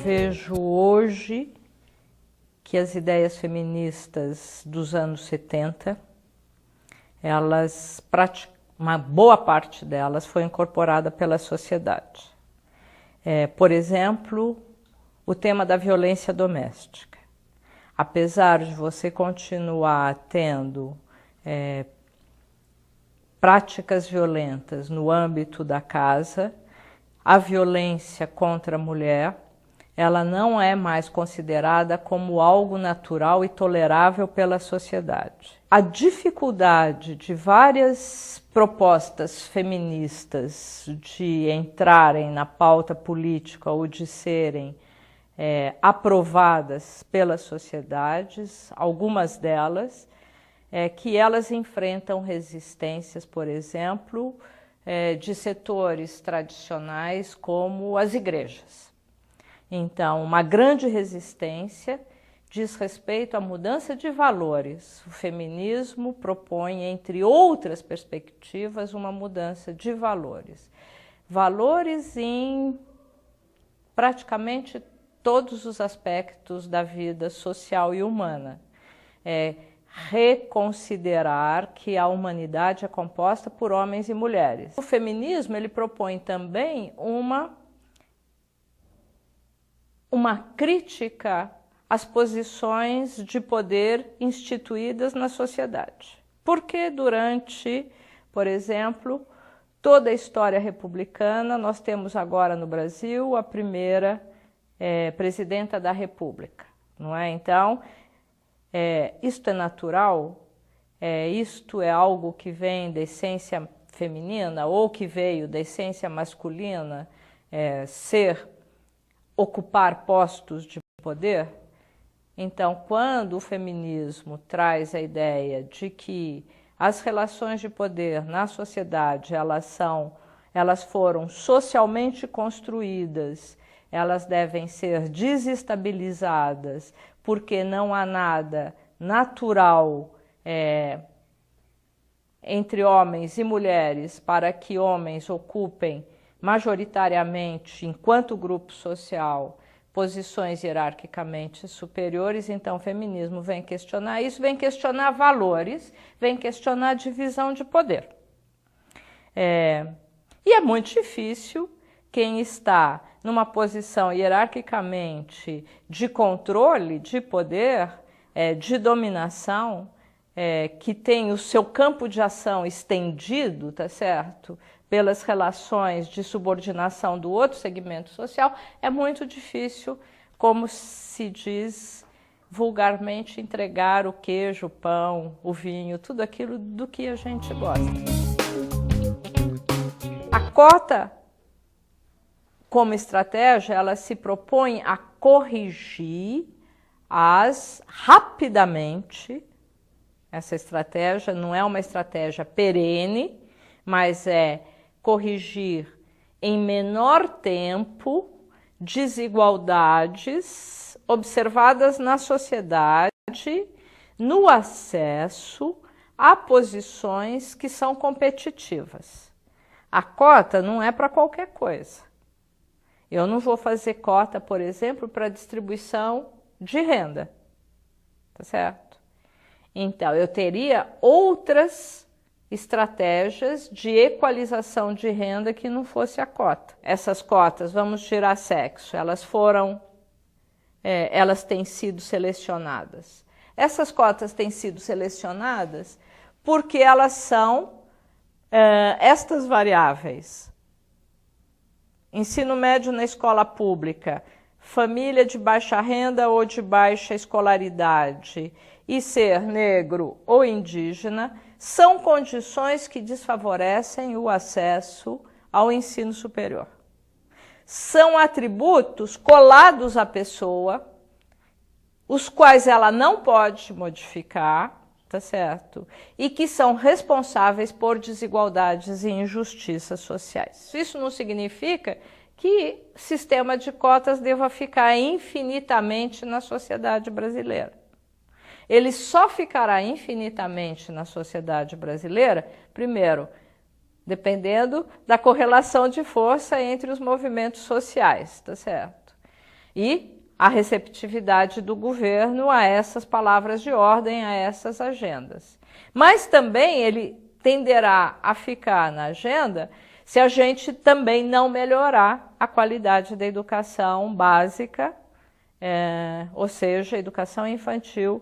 vejo hoje que as ideias feministas dos anos 70, uma boa parte delas foi incorporada pela sociedade. Por exemplo, o tema da violência doméstica. Apesar de você continuar tendo práticas violentas no âmbito da casa, a violência contra a mulher, ela não é mais considerada como algo natural e tolerável pela sociedade. A dificuldade de várias propostas feministas de entrarem na pauta política ou de serem aprovadas pelas sociedades, algumas delas, que elas enfrentam resistências, por exemplo, de setores tradicionais como as igrejas. Então, uma grande resistência diz respeito à mudança de valores. O feminismo propõe, entre outras perspectivas, uma mudança de valores. Valores em praticamente todos os aspectos da vida social e humana. Reconsiderar que a humanidade é composta por homens e mulheres. O feminismo ele propõe também uma crítica às posições de poder instituídas na sociedade. Porque durante, por exemplo, toda a história republicana, nós temos agora no Brasil a primeira presidenta da República, não é? Então, isto é natural? Isto é algo que vem da essência feminina ou que veio da essência masculina, ocupar postos de poder? Então, quando o feminismo traz a ideia de que as relações de poder na sociedade, elas foram socialmente construídas, elas devem ser desestabilizadas, porque não há nada natural entre homens e mulheres para que homens ocupem majoritariamente, enquanto grupo social, posições hierarquicamente superiores. Então o feminismo vem questionar isso, vem questionar valores, vem questionar a divisão de poder. E é muito difícil quem está numa posição hierarquicamente de controle, de poder, de dominação, que tem o seu campo de ação estendido, tá certo? Pelas relações de subordinação do outro segmento social, é muito difícil, como se diz vulgarmente, entregar o queijo, o pão, o vinho, tudo aquilo do que a gente gosta. A cota, como estratégia, ela se propõe a corrigir rapidamente. Essa estratégia não é uma estratégia perene, mas corrigir em menor tempo desigualdades observadas na sociedade no acesso a posições que são competitivas. A cota não é para qualquer coisa. Eu não vou fazer cota, por exemplo, para distribuição de renda, tá certo? Então, eu teria outras estratégias de equalização de renda que não fosse a cota. Essas cotas, vamos tirar sexo, elas têm sido selecionadas. Essas cotas têm sido selecionadas porque elas são estas variáveis. Ensino médio na escola pública, família de baixa renda ou de baixa escolaridade e ser negro ou indígena são condições que desfavorecem o acesso ao ensino superior. São atributos colados à pessoa, os quais ela não pode modificar, tá certo? E que são responsáveis por desigualdades e injustiças sociais. Isso não significa que o sistema de cotas deva ficar infinitamente na sociedade brasileira. Ele só ficará infinitamente na sociedade brasileira, primeiro, dependendo da correlação de força entre os movimentos sociais, tá certo? e a receptividade do governo a essas palavras de ordem, a essas agendas. Mas também ele tenderá a ficar na agenda se a gente também não melhorar a qualidade da educação básica, ou seja, educação infantil,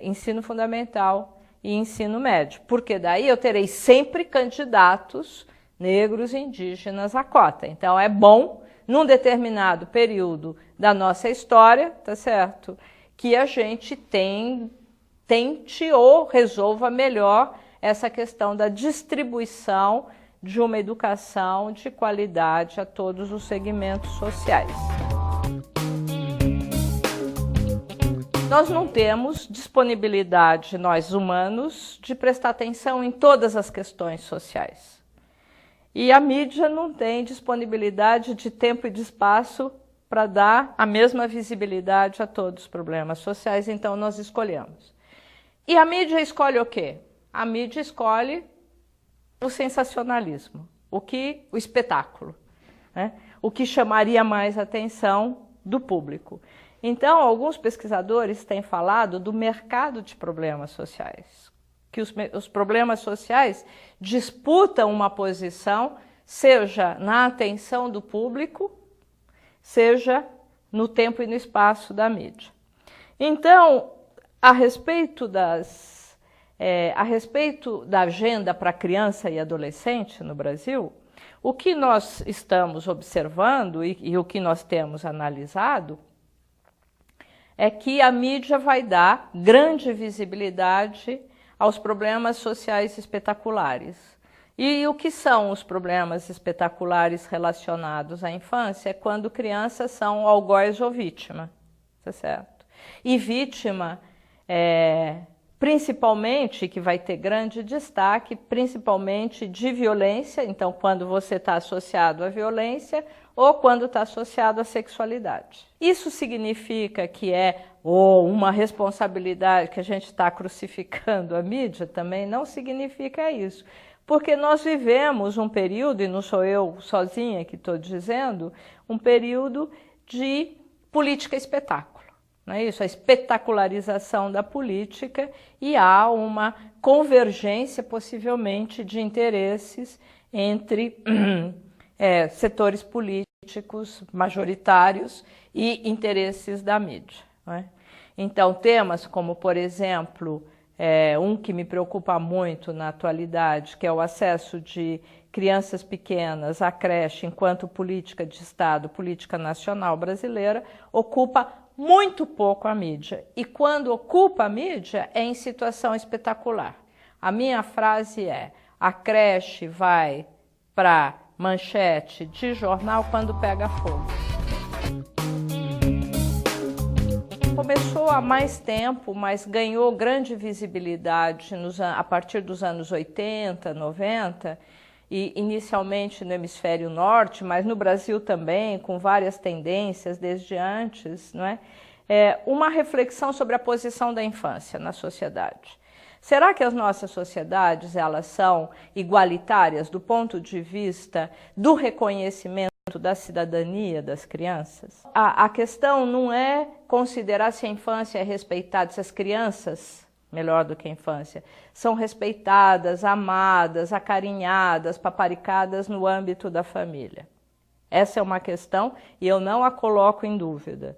ensino fundamental e ensino médio, porque daí eu terei sempre candidatos negros e indígenas à cota. Então é bom, num determinado período da nossa história, tá certo, que a gente tente ou resolva melhor essa questão da distribuição de uma educação de qualidade a todos os segmentos sociais. Nós não temos disponibilidade, nós humanos, de prestar atenção em todas as questões sociais. E a mídia não tem disponibilidade de tempo e de espaço para dar a mesma visibilidade a todos os problemas sociais, então nós escolhemos. E a mídia escolhe o quê? A mídia escolhe o sensacionalismo, o espetáculo, né? O que chamaria mais atenção do público. Então, alguns pesquisadores têm falado do mercado de problemas sociais, que os problemas sociais disputam uma posição, seja na atenção do público, seja no tempo e no espaço da mídia. Então, a respeito da agenda para criança e adolescente no Brasil, o que nós estamos observando e o que nós temos analisado é que a mídia vai dar grande visibilidade aos problemas sociais espetaculares. E o que são os problemas espetaculares relacionados à infância? É quando crianças são algoz ou vítima, tá certo? E vítima, principalmente, que vai ter grande destaque, principalmente de violência, então quando você está associado à violência ou quando está associado à sexualidade. Isso significa que uma responsabilidade, que a gente está crucificando a mídia? Também não significa isso. Porque nós vivemos um período, e não sou eu sozinha que estou dizendo, um período de política espetáculo. Não é isso? A espetacularização da política, e há uma convergência, possivelmente, de interesses entre setores políticos majoritários e interesses da mídia. Não é? Então, temas como, por exemplo, um que me preocupa muito na atualidade, que é o acesso de crianças pequenas à creche enquanto política de Estado, política nacional brasileira, ocupa muito pouco a mídia. E quando ocupa a mídia, é em situação espetacular. A minha frase é: a creche vai para manchete de jornal quando pega fogo. Começou há mais tempo, mas ganhou grande visibilidade a partir dos anos 80, 90, e inicialmente no hemisfério norte, mas no Brasil também, com várias tendências desde antes, não é? Uma reflexão sobre a posição da infância na sociedade. Será que as nossas sociedades elas são igualitárias do ponto de vista do reconhecimento da cidadania das crianças? A questão não é considerar se a infância é respeitada, se as crianças, melhor do que a infância, são respeitadas, amadas, acarinhadas, paparicadas no âmbito da família. Essa é uma questão e eu não a coloco em dúvida.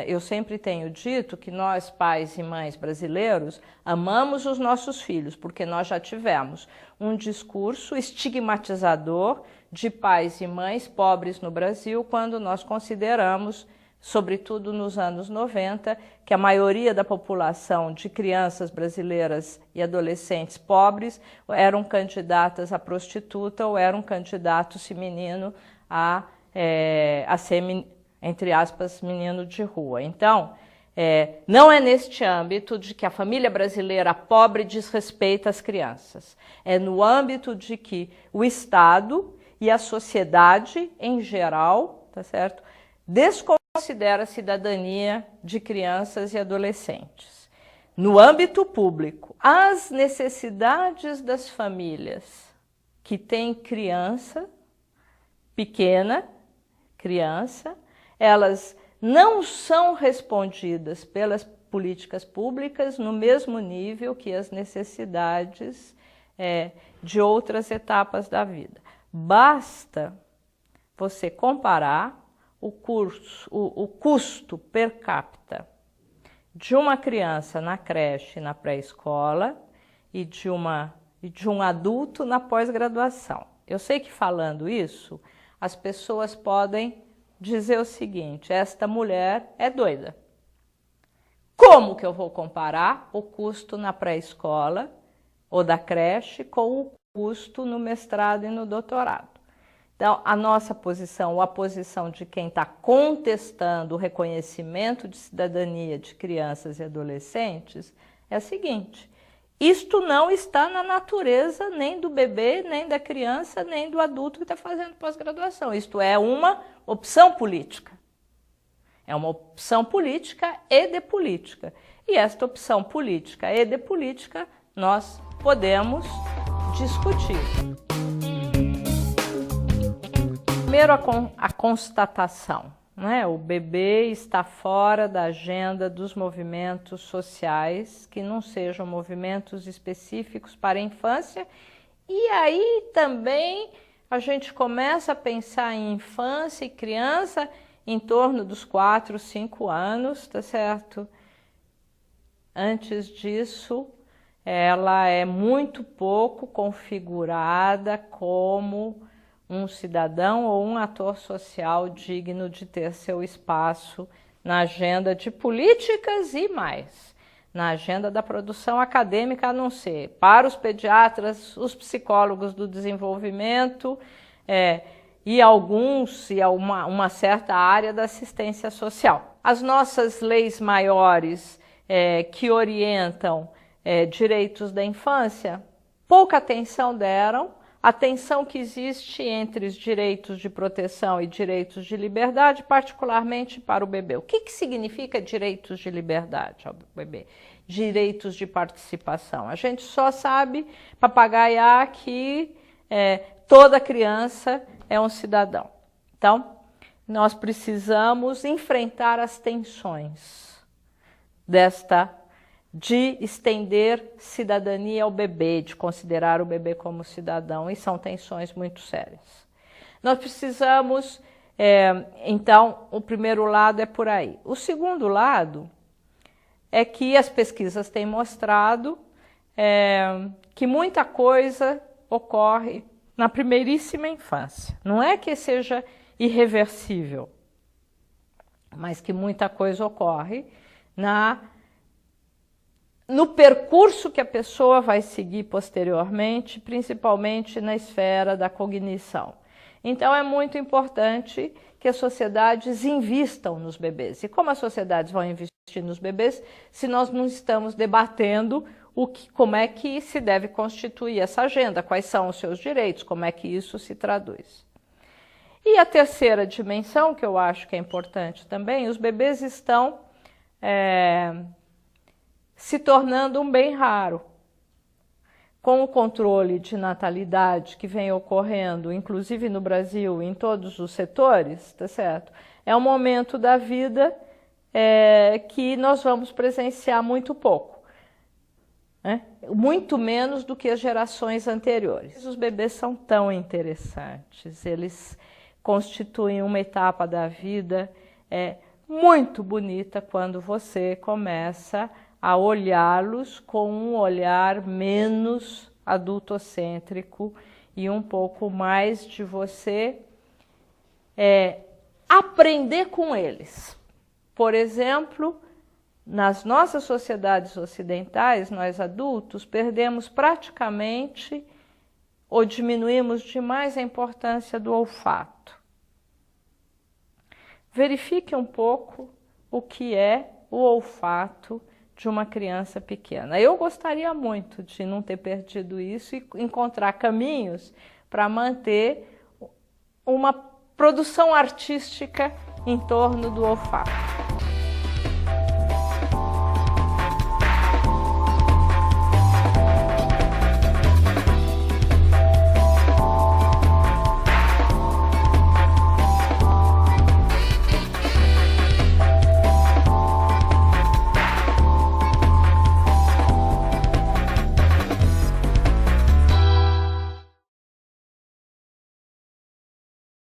Eu sempre tenho dito que nós, pais e mães brasileiros, amamos os nossos filhos, porque nós já tivemos um discurso estigmatizador de pais e mães pobres no Brasil, quando nós consideramos, sobretudo nos anos 90, que a maioria da população de crianças brasileiras e adolescentes pobres eram candidatas a prostituta ou eram candidatos, se menino, a ser, entre aspas, menino de rua. Então, não é neste âmbito de que a família brasileira pobre desrespeita as crianças. É no âmbito de que o Estado e a sociedade, em geral, tá certo, desconsidera a cidadania de crianças e adolescentes. No âmbito público, as necessidades das famílias que têm criança, pequena criança, elas não são respondidas pelas políticas públicas no mesmo nível que as necessidades de outras etapas da vida. Basta você comparar o custo per capita de uma criança na creche e na pré-escola e de um adulto na pós-graduação. Eu sei que falando isso, as pessoas podem dizer o seguinte: esta mulher é doida. Como que eu vou comparar o custo na pré-escola ou da creche com o custo no mestrado e no doutorado? Então, a nossa posição, ou a posição de quem está contestando o reconhecimento de cidadania de crianças e adolescentes é a seguinte: isto não está na natureza nem do bebê, nem da criança, nem do adulto que está fazendo pós-graduação. Isto é uma opção política. É uma opção política e de política. E esta opção política e de política nós podemos discutir. Primeiro, a constatação, né? O bebê está fora da agenda dos movimentos sociais que não sejam movimentos específicos para a infância. E aí também a gente começa a pensar em infância e criança em torno dos 4, 5 anos, tá certo? Antes disso, ela é muito pouco configurada como um cidadão ou um ator social digno de ter seu espaço na agenda de políticas e mais, na agenda da produção acadêmica, a não ser para os pediatras, os psicólogos do desenvolvimento e uma certa área da assistência social. As nossas leis maiores que orientam direitos da infância, pouca atenção deram. A tensão que existe entre os direitos de proteção e direitos de liberdade, particularmente para o bebê. O que significa direitos de liberdade ao bebê? Direitos de participação. A gente só sabe papagaiar que toda criança é um cidadão. Então, nós precisamos enfrentar as tensões de estender cidadania ao bebê, de considerar o bebê como cidadão, e são tensões muito sérias. Nós precisamos, então, o primeiro lado é por aí. O segundo lado é que as pesquisas têm mostrado que muita coisa ocorre na primeiríssima infância. Não é que seja irreversível, mas que muita coisa ocorre no percurso que a pessoa vai seguir posteriormente, principalmente na esfera da cognição. Então, é muito importante que as sociedades invistam nos bebês. E como as sociedades vão investir nos bebês se nós não estamos debatendo como é que se deve constituir essa agenda, quais são os seus direitos, como é que isso se traduz? E a terceira dimensão, que eu acho que é importante também, os bebês estão se tornando um bem raro. Com o controle de natalidade que vem ocorrendo, inclusive no Brasil, em todos os setores, tá certo? É um momento da vida que nós vamos presenciar muito pouco, né? Muito menos do que as gerações anteriores. Os bebês são tão interessantes, eles constituem uma etapa da vida muito bonita quando você começa a olhá-los com um olhar menos adultocêntrico e um pouco mais de você aprender com eles. Por exemplo, nas nossas sociedades ocidentais, nós adultos perdemos praticamente ou diminuímos demais a importância do olfato. Verifique um pouco o que é o olfato de uma criança pequena. Eu gostaria muito de não ter perdido isso e encontrar caminhos para manter uma produção artística em torno do olfato.